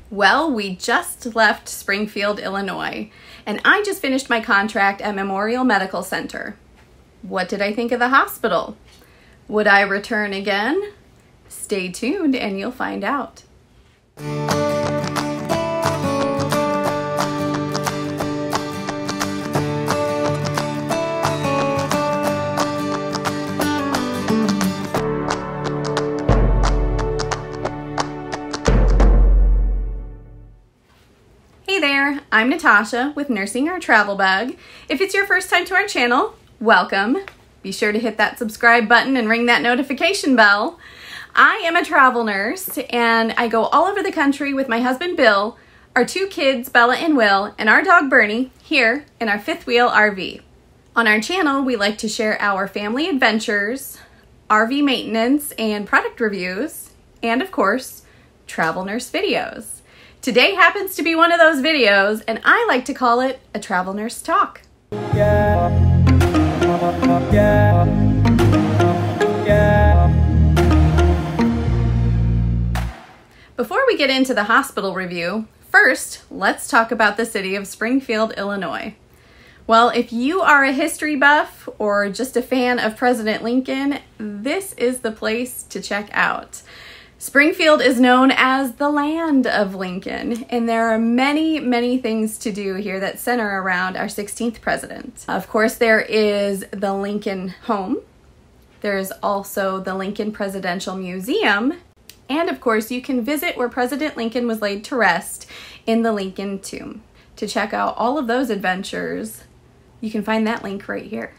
Well, we just left Springfield, Illinois, and I just finished my contract at Memorial Medical Center. What did I think of the hospital? Would I return again? Stay tuned and you'll find out. Hey there, I'm Natasha with Nursing Our Travel Bug. If it's your first time to our channel, welcome. Be sure to hit that subscribe button and ring that notification bell. I am a travel nurse and I go all over the country with my husband Bill, our two kids Bella and Will, and our dog Bernie here in our fifth wheel RV. On our channel, we like to share our family adventures, RV maintenance and product reviews, and of course, travel nurse videos. Today happens to be one of those videos, and I like to call it a travel nurse talk. Before we get into the hospital review, first, let's talk about the city of Springfield, Illinois. Well, if you are a history buff or just a fan of President Lincoln, this is the place to check out. Springfield is known as the land of Lincoln, and there are many, many things to do here that center around our 16th president. Of course, there is the Lincoln home. There's also the Lincoln Presidential Museum. And of course, you can visit where President Lincoln was laid to rest in the Lincoln Tomb. To check out all of those adventures, you can find that link right here.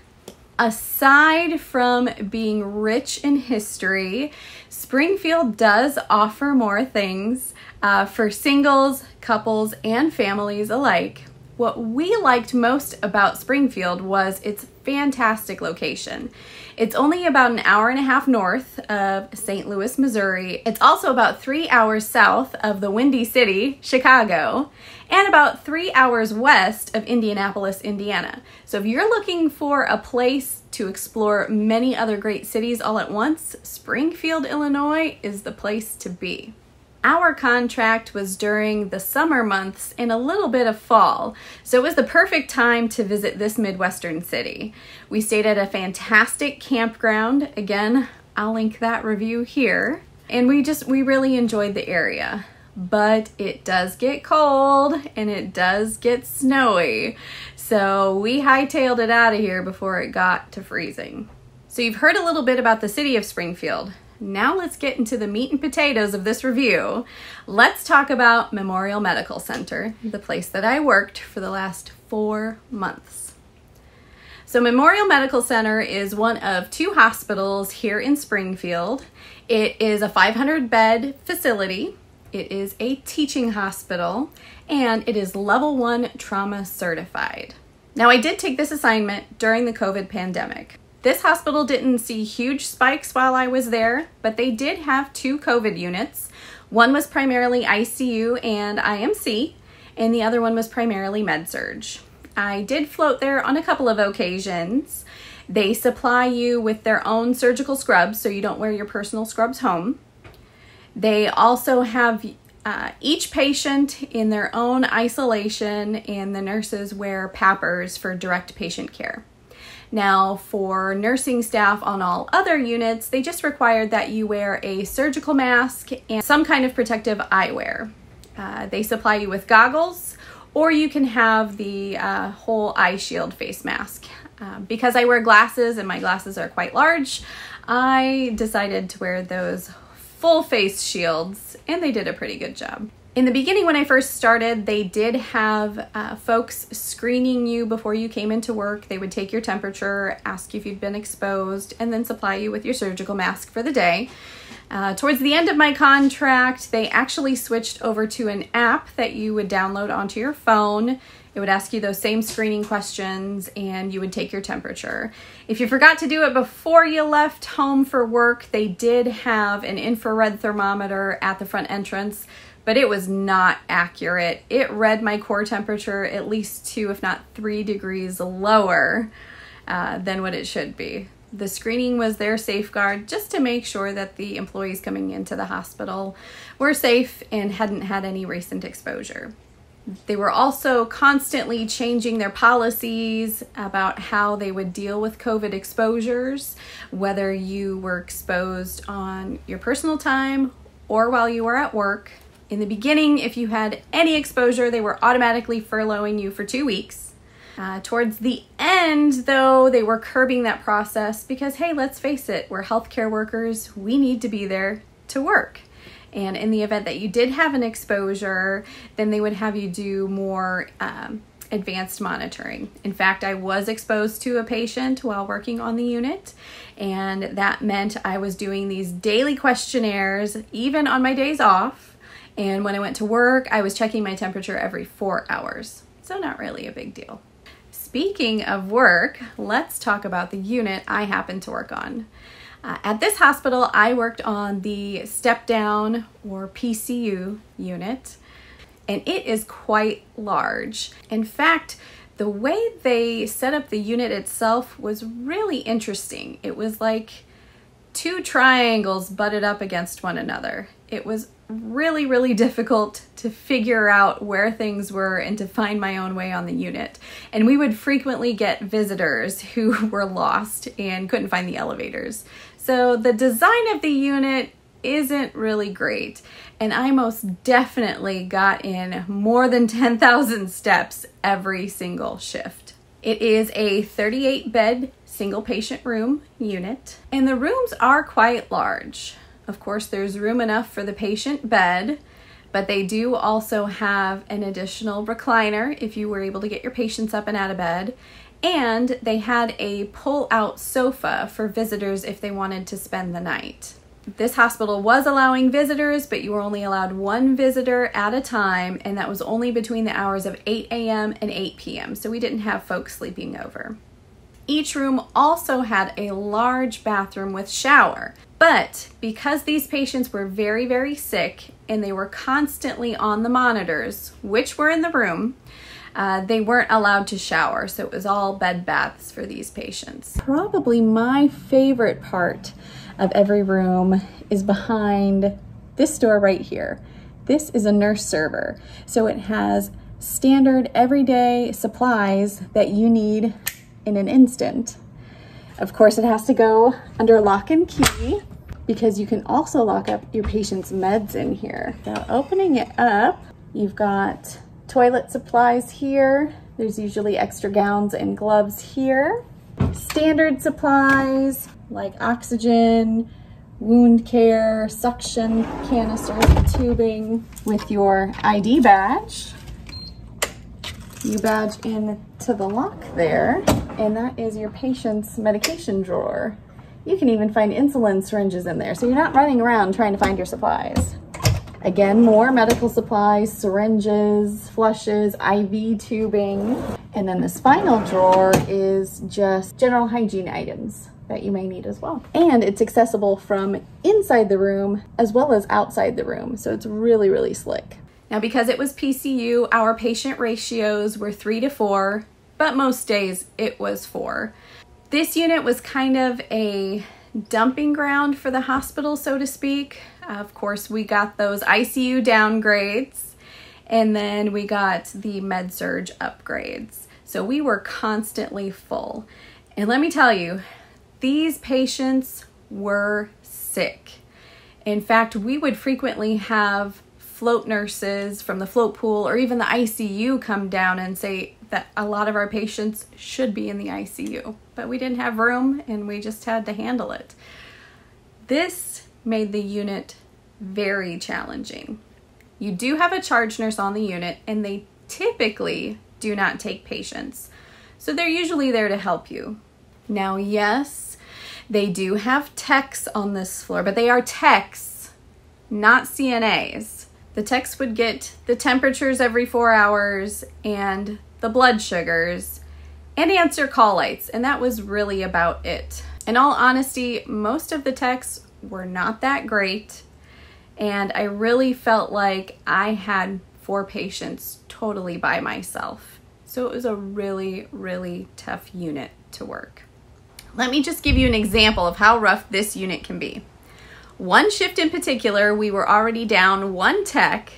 Aside from being rich in history, Springfield does offer more things for singles, couples, and families alike. What we liked most about Springfield was its fantastic location. It's only about an hour and a half north of St. Louis, Missouri. It's also about 3 hours south of the Windy City, Chicago, and about 3 hours west of Indianapolis, Indiana. So if you're looking for a place to explore many other great cities all at once, Springfield, Illinois is the place to be. Our contract was during the summer months and a little bit of fall, so it was the perfect time to visit this Midwestern city. We stayed at a fantastic campground. Again, I'll link that review here. And we really enjoyed the area. But it does get cold and it does get snowy. So we hightailed it out of here before it got to freezing. So you've heard a little bit about the city of Springfield. Now let's get into the meat and potatoes of this review. Let's talk about Memorial Medical Center, the place that I worked for the last 4 months. So Memorial Medical Center is one of 2 hospitals here in Springfield. It is a 500-bed facility. It is a teaching hospital, and it is level 1 trauma certified. Now, I did take this assignment during the COVID pandemic. This hospital didn't see huge spikes while I was there, but they did have 2 COVID units. One was primarily ICU and IMC, and the other one was primarily med-surg. I did float there on a couple of occasions. They supply you with their own surgical scrubs, so you don't wear your personal scrubs home. They also have each patient in their own isolation, and the nurses wear PAPRs for direct patient care. Now, for nursing staff on all other units, they just required that you wear a surgical mask and some kind of protective eyewear. They supply you with goggles, or you can have the whole eye shield face mask. Because I wear glasses and my glasses are quite large, I decided to wear those full face shields, and they did a pretty good job. In the beginning, when I first started, they did have folks screening you before you came into work. They would take your temperature, ask you if you'd been exposed, and then supply you with your surgical mask for the day. Towards the end of my contract, they actually switched over to an app that you would download onto your phone. It would ask you those same screening questions, and you would take your temperature. If you forgot to do it before you left home for work, they did have an infrared thermometer at the front entrance, but it was not accurate. It read my core temperature at least 2, if not 3 degrees lower than what it should be. The screening was their safeguard just to make sure that the employees coming into the hospital were safe and hadn't had any recent exposure. They were also constantly changing their policies about how they would deal with COVID exposures, whether you were exposed on your personal time or while you were at work. In the beginning, if you had any exposure, they were automatically furloughing you for 2 weeks. Towards the end, though, they were curbing that process because, hey, let's face it, we're healthcare workers. We need to be there to work. And in the event that you did have an exposure, then they would have you do more advanced monitoring. In fact, I was exposed to a patient while working on the unit, and that meant I was doing these daily questionnaires, even on my days off. And when I went to work, I was checking my temperature every 4 hours. So not really a big deal. Speaking of work, let's talk about the unit I happen to work on. At this hospital, I worked on the step-down or PCU unit, and it is quite large. In fact, the way they set up the unit itself was really interesting. It was like 2 triangles butted up against one another. It was really, really difficult to figure out where things were and to find my own way on the unit. And we would frequently get visitors who were lost and couldn't find the elevators. So the design of the unit isn't really great. And I most definitely got in more than 10,000 steps every single shift. It is a 38-bed single patient room unit, and the rooms are quite large. Of course, there's room enough for the patient bed, but they do also have an additional recliner if you were able to get your patients up and out of bed. And they had a pull-out sofa for visitors if they wanted to spend the night. This hospital was allowing visitors, but you were only allowed 1 visitor at a time, and that was only between the hours of 8 a.m. and 8 p.m., so we didn't have folks sleeping over. Each room also had a large bathroom with shower, but because these patients were very, very sick and they were constantly on the monitors, which were in the room, they weren't allowed to shower, so it was all bed baths for these patients. Probably my favorite part of every room is behind this door right here. This is a nurse server, so it has standard everyday supplies that you need in an instant. Of course, it has to go under lock and key because you can also lock up your patient's meds in here. So opening it up, you've got toilet supplies here. There's usually extra gowns and gloves here. Standard supplies like oxygen, wound care, suction canisters and tubing. With your ID badge, you badge into the lock there, and that is your patient's medication drawer. You can even find insulin syringes in there, so you're not running around trying to find your supplies. Again, more medical supplies, syringes, flushes, IV tubing. And then this final drawer is just general hygiene items that you may need as well. And it's accessible from inside the room as well as outside the room, so it's really, really slick. Now, because it was PCU, our patient ratios were 3 to 4, but most days it was 4. This unit was kind of a dumping ground for the hospital, so to speak. Of course, we got those ICU downgrades, and then we got the med-surg upgrades. So we were constantly full. And let me tell you, these patients were sick. In fact, we would frequently have float nurses from the float pool or even the ICU come down and say that a lot of our patients should be in the ICU, but we didn't have room and we just had to handle it. This made the unit very challenging. You do have a charge nurse on the unit, and they typically do not take patients, so they're usually there to help you. Now, yes, they do have techs on this floor, but they are techs, not CNAs. The techs would get the temperatures every 4 hours and the blood sugars and answer call lights, and that was really about it. In all honesty, most of the techs were not that great, and I really felt like I had 4 patients totally by myself. So it was a really, really tough unit to work. Let me just give you an example of how rough this unit can be. One shift in particular, we were already down one tech.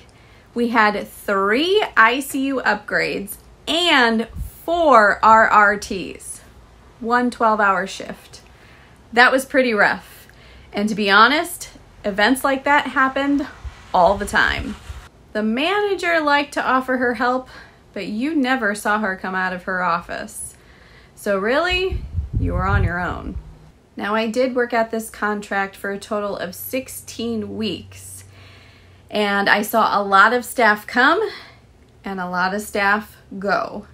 We had 3 ICU upgrades and 4 RRTs. One 12-hour shift. That was pretty rough. And to be honest, events like that happened all the time. The manager liked to offer her help, but you never saw her come out of her office. So really, you were on your own. Now, I did work at this contract for a total of 16 weeks, and I saw a lot of staff come and a lot of staff go.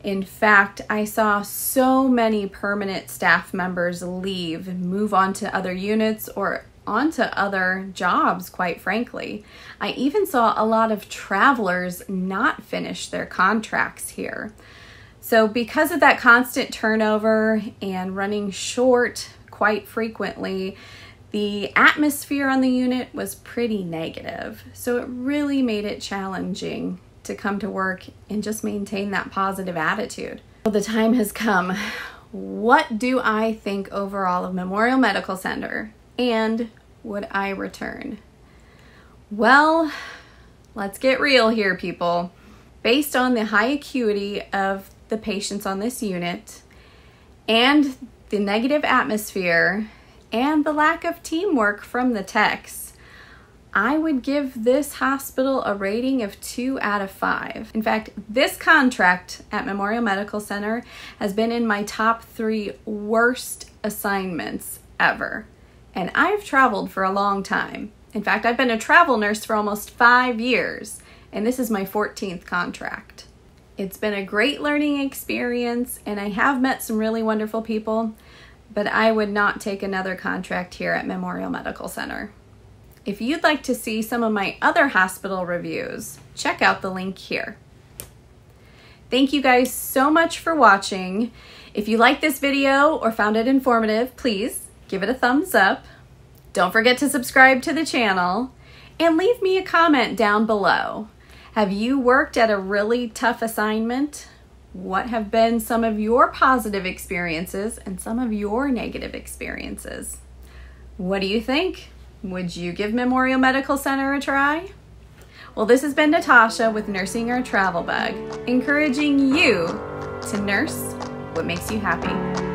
In fact, I saw so many permanent staff members leave and move on to other units or onto other jobs, quite frankly. I even saw a lot of travelers not finish their contracts here. So because of that constant turnover and running short quite frequently, the atmosphere on the unit was pretty negative. So it really made it challenging to come to work and just maintain that positive attitude. Well, the time has come. What do I think overall of Memorial Medical Center, and would I return? Well, let's get real here, people. Based on the high acuity of the patients on this unit and the negative atmosphere and the lack of teamwork from the techs, I would give this hospital a rating of 2 out of 5. In fact, this contract at Memorial Medical Center has been in my top 3 worst assignments ever. And I've traveled for a long time. In fact, I've been a travel nurse for almost 5 years, and this is my 14th contract. It's been a great learning experience, and I have met some really wonderful people, but I would not take another contract here at Memorial Medical Center. If you'd like to see some of my other hospital reviews, check out the link here. Thank you guys so much for watching. If you liked this video or found it informative, please give it a thumbs up. Don't forget to subscribe to the channel and leave me a comment down below. Have you worked at a really tough assignment? What have been some of your positive experiences and some of your negative experiences? What do you think? Would you give Memorial Medical Center a try? Well, this has been Natasha with Nursing Our Travel Bug, encouraging you to nurse what makes you happy.